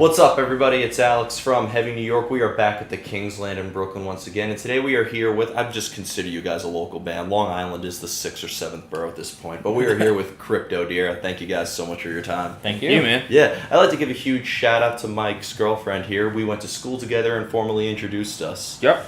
What's up, everybody? It's Alex from Heavy New York. We are back at the Kingsland in Brooklyn once again, and today we are here with, I just consider you guys a local band. Long Island is the 6th or 7th borough at this point, but we are here with Cryptodira. Thank you guys so much for your time. Thank you, man. Yeah, I'd like to give a huge shout out to Mike's girlfriend here. We went to school together and formally introduced us. Yep.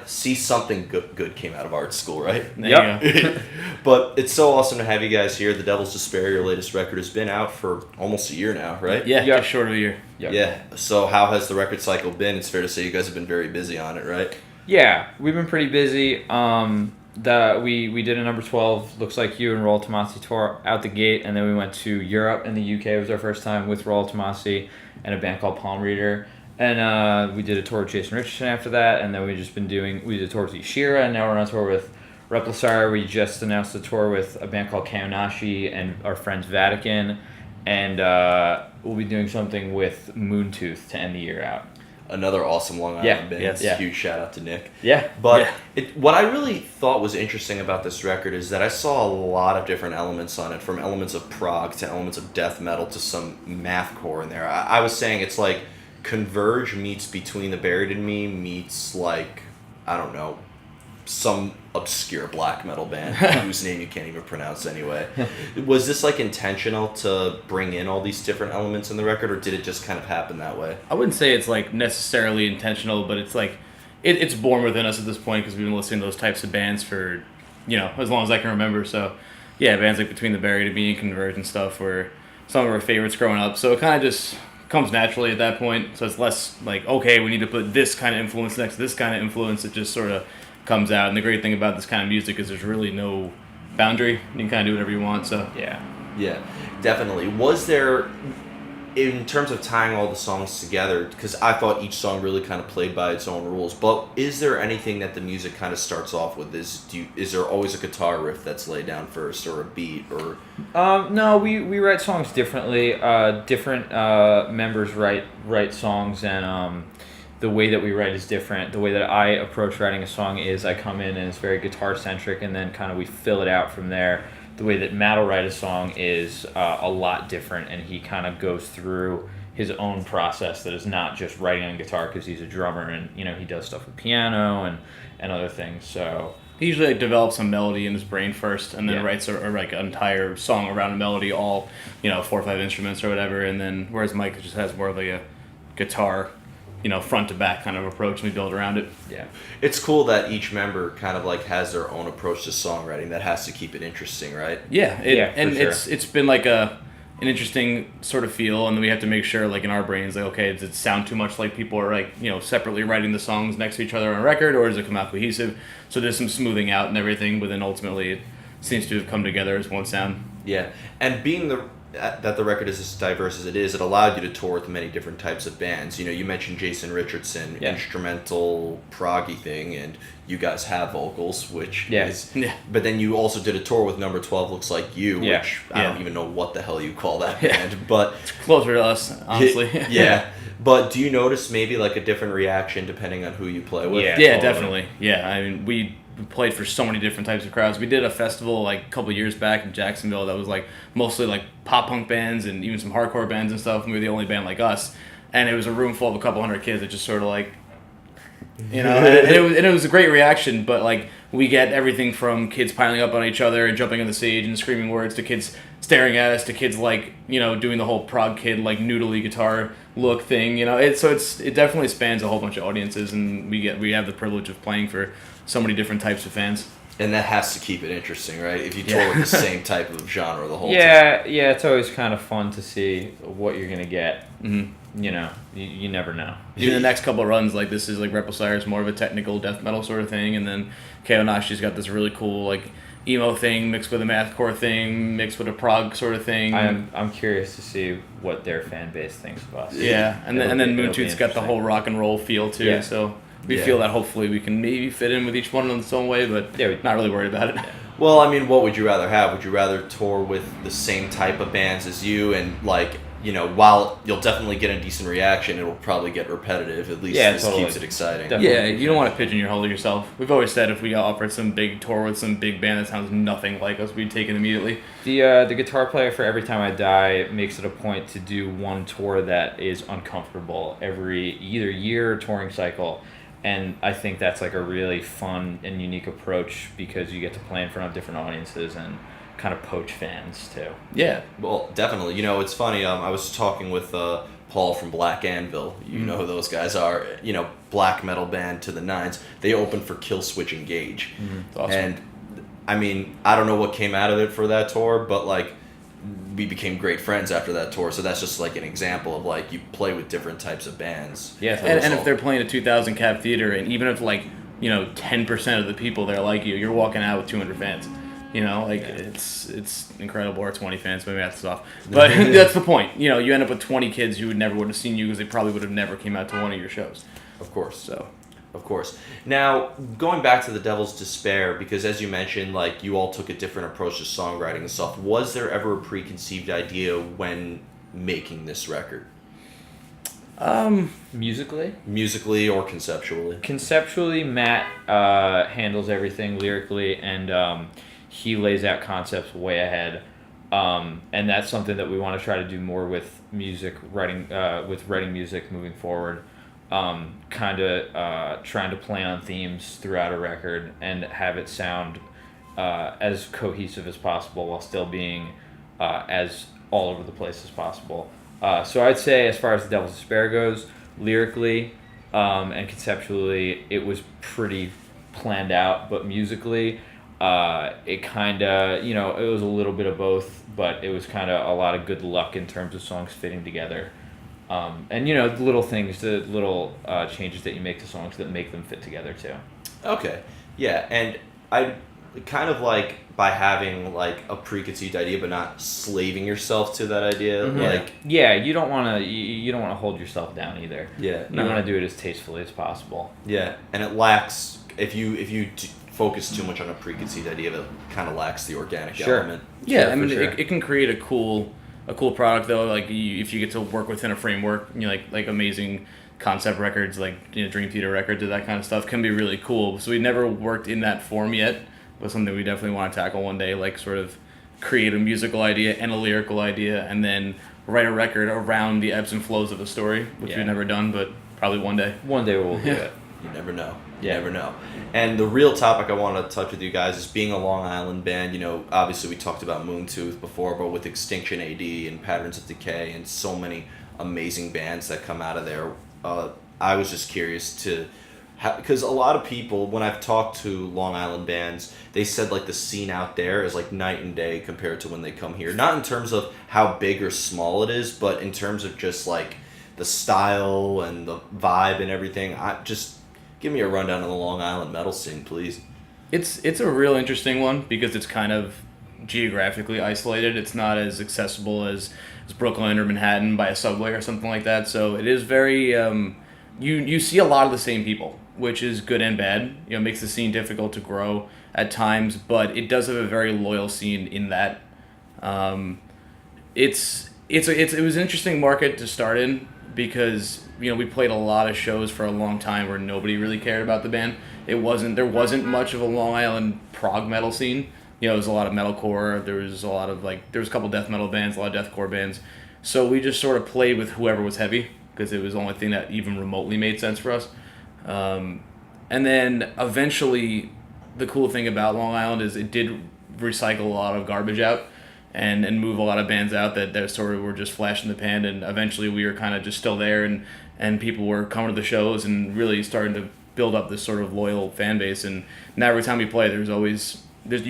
See, something good came out of art school, right? Yep. But it's so awesome to have you guys here. The Devil's Despair, your latest record, has been out for almost a year now, right? Yeah, just short of a year. Yep. Yeah. So how has the record cycle been? It's fair to say you guys have been very busy on it, right? Yeah, we've been pretty busy. We did a number 12, Looks Like You, and Roll Tomasi tour out the gate, and then we went to Europe and the UK. It was our first time with Roll Tomasi and a band called Palm Reader. And we did a tour with Jason Richardson after that, and then we did a tour with Ishira, and now we're on tour with Repulsar. We just announced a tour with a band called Kaonashi and our friends Vatican, and we'll be doing something with Moontooth to end the year out. Another awesome Long Island band. Yeah. Huge shout out to Nick. Yeah. But what I really thought was interesting about this record is that I saw a lot of different elements on it, from elements of prog to elements of death metal to some mathcore in there. I was saying it's like Converge meets Between the Buried and Me meets, like, I don't know, some obscure black metal band whose name you can't even pronounce anyway. Was this like intentional to bring in all these different elements in the record, or did it just kind of happen that way? I wouldn't say it's like necessarily intentional, but it's like it's born within us at this point because we've been listening to those types of bands for, as long as I can remember. So yeah, bands like Between the Buried and Me and Converge and stuff were some of our favorites growing up. So it kind of just comes naturally at that point. So it's less like, okay, we need to put this kind of influence next to this kind of influence. It just sort of comes out. And the great thing about this kind of music is there's really no boundary. You can kind of do whatever you want. So yeah, definitely. Was there, in terms of tying all the songs together, because I thought each song really kind of played by its own rules, but is there anything that the music kind of starts off with? Is there always a guitar riff that's laid down first, or a beat, or? No, we write songs differently. Different members write songs, and the way that we write is different. The way that I approach writing a song is I come in and it's very guitar centric, and then kind of we fill it out from there. The way that Matt will write a song is a lot different, and he kind of goes through his own process that is not just writing on guitar, because he's a drummer and he does stuff with piano and other things. So he usually develops a melody in his brain first, and then writes like an entire song around a melody, all 4 or 5 instruments or whatever. And then whereas Mike just has more of like a guitar, front to back kind of approach, and we build around it. Yeah. It's cool that each member kind of like has their own approach to songwriting that has to keep it interesting, right? Yeah. It's been like an interesting sort of feel, and then we have to make sure, like in our brains, like, okay, does it sound too much like people are like, separately writing the songs next to each other on a record, or does it come out cohesive? So there's some smoothing out and everything, but then ultimately it seems to have come together as one sound. Yeah. And being that the record is as diverse as it is, it allowed you to tour with many different types of bands. You mentioned Jason Richardson, instrumental, proggy thing, and you guys have vocals, which is... Yeah. But then you also did a tour with number 12, Looks Like You, which I don't even know what the hell you call that band, but... It's closer to us, honestly. Yeah. But do you notice maybe like a different reaction depending on who you play with? Yeah, definitely. Yeah, I mean, we played for so many different types of crowds. We did a festival like a couple of years back in Jacksonville that was like mostly like pop punk bands and even some hardcore bands and stuff, and we were the only band like us. And it was a room full of a couple hundred kids that just sort of like, and it was a great reaction, but like we get everything from kids piling up on each other and jumping on the stage and screaming words, to kids staring at us, to kids like, doing the whole prog kid like noodly guitar look thing, it definitely spans a whole bunch of audiences, and we have the privilege of playing for so many different types of fans. And that has to keep it interesting, right? If you tour with the same type of genre the whole time. Yeah, it's always kind of fun to see what you're going to get. Mm-hmm. You never know. Even the next couple of runs, like this is like Repulsar is more of a technical death metal sort of thing, and then Kaonashi's got this really cool like emo thing mixed with a mathcore thing mixed with a prog sort of thing. I'm curious to see what their fan base thinks of us. Yeah, and then Moontooth's got the whole rock and roll feel too. Yeah. So we feel that hopefully we can maybe fit in with each one in its own way, but we're not really worried about it. Yeah. Well, I mean, what would you rather have? Would you rather tour with the same type of bands as you and like while you'll definitely get a decent reaction, it will probably get repetitive. At least this totally. keeps it exciting. Definitely. Yeah, you don't want to pigeonhole yourself. We've always said if we got offered some big tour with some big band that sounds nothing like us, we'd take it immediately. The guitar player for Every Time I Die makes it a point to do one tour that is uncomfortable every either year or touring cycle. And I think that's like a really fun and unique approach because you get to play in front of different audiences and kind of poach fans too. Yeah. Well, definitely. It's funny. I was talking with Paul from Black Anvil. You know who those guys are. Black metal band to the nines. They opened for Killswitch Engage. That's awesome. And I mean, I don't know what came out of it for that tour, but like we became great friends after that tour. So that's just like an example of like you play with different types of bands. Yeah, and if they're playing a 2,000 cap theater, and even if 10% of the people there like you're walking out with 200 fans. It's incredible. Or 20 fans, maybe that's off. But that's the point. You end up with 20 kids who would have seen you because they probably would have never came out to one of your shows. Of course. So, of course. Now, going back to the Devil's Despair, because as you mentioned, like you all took a different approach to songwriting and stuff. Was there ever a preconceived idea when making this record? Musically or conceptually? Conceptually, Matt handles everything lyrically, and he lays out concepts way ahead. And that's something that we want to try to do more with writing music moving forward. Kind of trying to play on themes throughout a record and have it sound as cohesive as possible while still being as all over the place as possible. So I'd say as far as the Devil's Despair goes, lyrically and conceptually, it was pretty planned out, but musically, it kind of, it was a little bit of both, but it was kind of a lot of good luck in terms of songs fitting together. And, the little things, the little changes that you make to songs that make them fit together, too. Okay. Yeah, and I kind of like by having like a preconceived idea but not slaving yourself to that idea. Mm-hmm. Like you don't want to hold yourself down either. Yeah. You want to do it as tastefully as possible. Yeah, and it lacks if you focus too much on a preconceived idea, it kind of lacks the organic element. Yeah, I mean, it can create a cool product though. Like if you get to work within a framework, like amazing concept records, like Dream Theater records or that kind of stuff can be really cool. So we never worked in that form yet, but something we definitely want to tackle one day. Like sort of create a musical idea and a lyrical idea, and then write a record around the ebbs and flows of a story, which we've never done, but probably one day. One day we'll do it. You never know. You never know. And the real topic I want to touch with you guys is being a Long Island band. Obviously we talked about Moontooth before, but with Extinction AD and Patterns of Decay and so many amazing bands that come out of there, I was just curious to, because a lot of people, when I've talked to Long Island bands, they said like the scene out there is like night and day compared to when they come here. Not in terms of how big or small it is, but in terms of just like the style and the vibe and everything. Give me a rundown of the Long Island metal scene, please. It's a real interesting one because it's kind of geographically isolated. It's not as accessible as Brooklyn or Manhattan by a subway or something like that. So it is very you see a lot of the same people, which is good and bad. It makes the scene difficult to grow at times, but it does have a very loyal scene in that. It was an interesting market to start in because we played a lot of shows for a long time where nobody really cared about the band. There wasn't much of a Long Island prog metal scene. There was a lot of metalcore. There was a couple death metal bands, a lot of deathcore bands. So we just sort of played with whoever was heavy because it was the only thing that even remotely made sense for us. And then eventually, the cool thing about Long Island is it did recycle a lot of garbage out and move a lot of bands out that sort of were just flash in the pan. And eventually we were kind of just still there and people were coming to the shows and really starting to build up this sort of loyal fan base. And now every time we play, you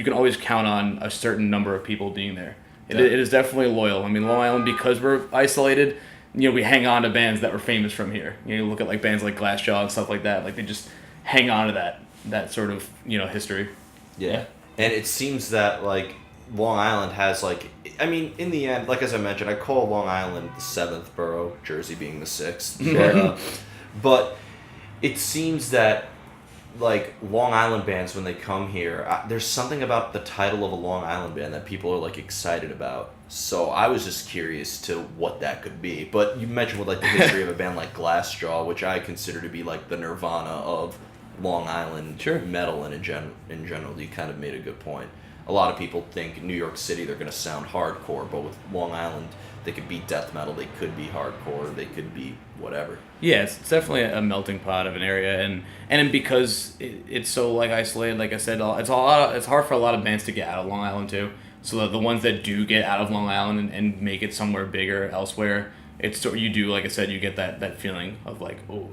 can always count on a certain number of people being there. It is definitely loyal. I mean, Long Island, because we're isolated, we hang on to bands that were famous from here. You look at like bands like Glassjaw and stuff like that. Like they just hang on to that sort of history. Yeah. And it seems that like Long Island has like, I mean, in the end, like as I mentioned, I call Long Island the 7th borough, Jersey being the 6th. But it seems that like Long Island bands when they come here, there's something about the title of a Long Island band that people are like excited about. So I was just curious to what that could be. But you mentioned with like the history of a band like Glassjaw, which I consider to be like the Nirvana of Long Island metal, and in general, you kind of made a good point. A lot of people think New York City they're going to sound hardcore, but with Long Island they could be death metal, they could be hardcore, they could be whatever. Yeah, it's definitely a melting pot of an area, and because it's so like isolated, like I said, it's hard for a lot of bands to get out of Long Island too. So the ones that do get out of Long Island and make it somewhere bigger elsewhere, you do, like I said, you get that feeling of like, oh,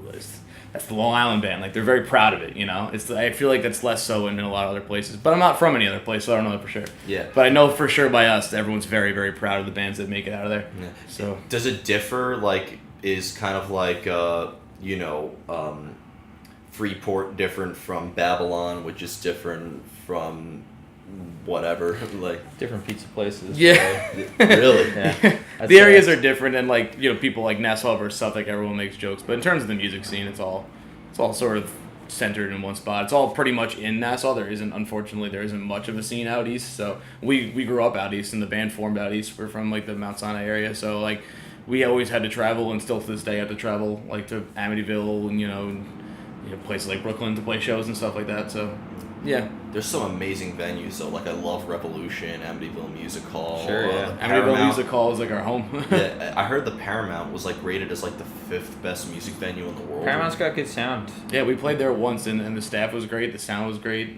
that's the Long Island band. Like they're very proud of it, you know. I feel like that's less so in a lot of other places. But I'm not from any other place, so I don't know that for sure. Yeah. But I know for sure by us, everyone's very, very proud of the bands that make it out of there. Yeah. So does it differ? Like, is kind of like Freeport different from Babylon, which is different from whatever, like different pizza places. Yeah. Really? Yeah. The areas are different, and like people like Nassau versus Suffolk, everyone makes jokes. But in terms of the music scene, it's all sort of centered in one spot. It's all pretty much in Nassau. Unfortunately, there isn't much of a scene out east. So we grew up out east, and the band formed out east. We're from like the Mount Sinai area, so like we always had to travel, and still to this day have to travel like to Amityville and places like Brooklyn to play shows and stuff like that. So yeah. There's some amazing venues though. Like I love Revolution, Amityville Music Hall. Sure, yeah. Amityville Music Hall is like our home. Yeah, I heard the Paramount was like rated as like the 5th best music venue in the world. Paramount's got good sound. Yeah, we played there once, and the staff was great. The sound was great.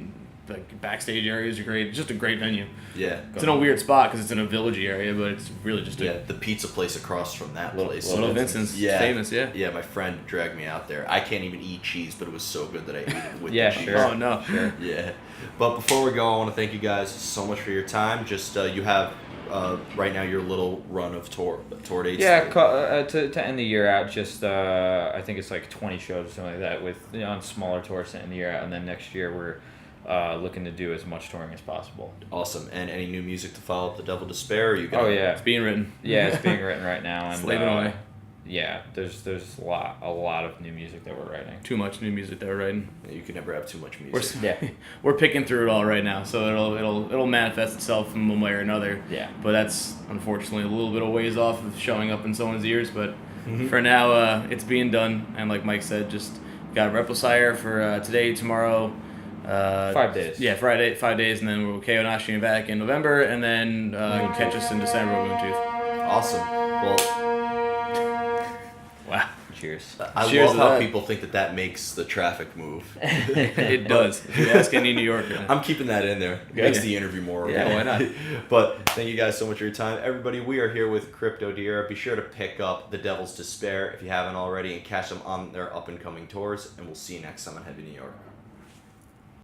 The backstage areas are great. It's just a great venue. Yeah. It's in a weird spot because it's in a villagey area, but it's really just the pizza place across from that place. Little Vincent's. Yeah. Famous, yeah. Yeah, my friend dragged me out there. I can't even eat cheese, but it was so good that I ate it with Yeah, the cheese. sure. Oh, no. Sure. Yeah. But before we go, I want to thank you guys so much for your time. Just you have right now your little run of tour dates. Yeah, to end the year out, just I think it's like 20 shows or something like that with on smaller tours to end the year out, and then next year we're looking to do as much touring as possible. Awesome. And any new music to follow up The Devil Despair? Or you gonna... Oh yeah, It's being written. Yeah, it's being written right now, and Slaving away. Yeah, there's a lot of new music that we're writing. Too much new music that we're writing. You can never have too much music. We're picking through it all right now, so it'll manifest itself in one way or another. Yeah. But that's unfortunately a little bit of ways off of showing up in someone's ears. But for now, it's being done, and like Mike said, just got Replicator for today, tomorrow. 5 days. Yeah, Friday, 5 days, and then we'll KO Nashi back in November, and then catch us in December with Moontooth. Awesome. Well, wow. Cheers. I Cheers love to how that. people think that makes the traffic move. It does. If you ask any New Yorker. I'm keeping that in there. It makes the interview more. Yeah, why not? But thank you guys so much for your time. Everybody, we are here with Cryptodira. Be sure to pick up The Devil's Despair if you haven't already and catch them on their up-and-coming tours. And we'll see you next time on Heavy New York.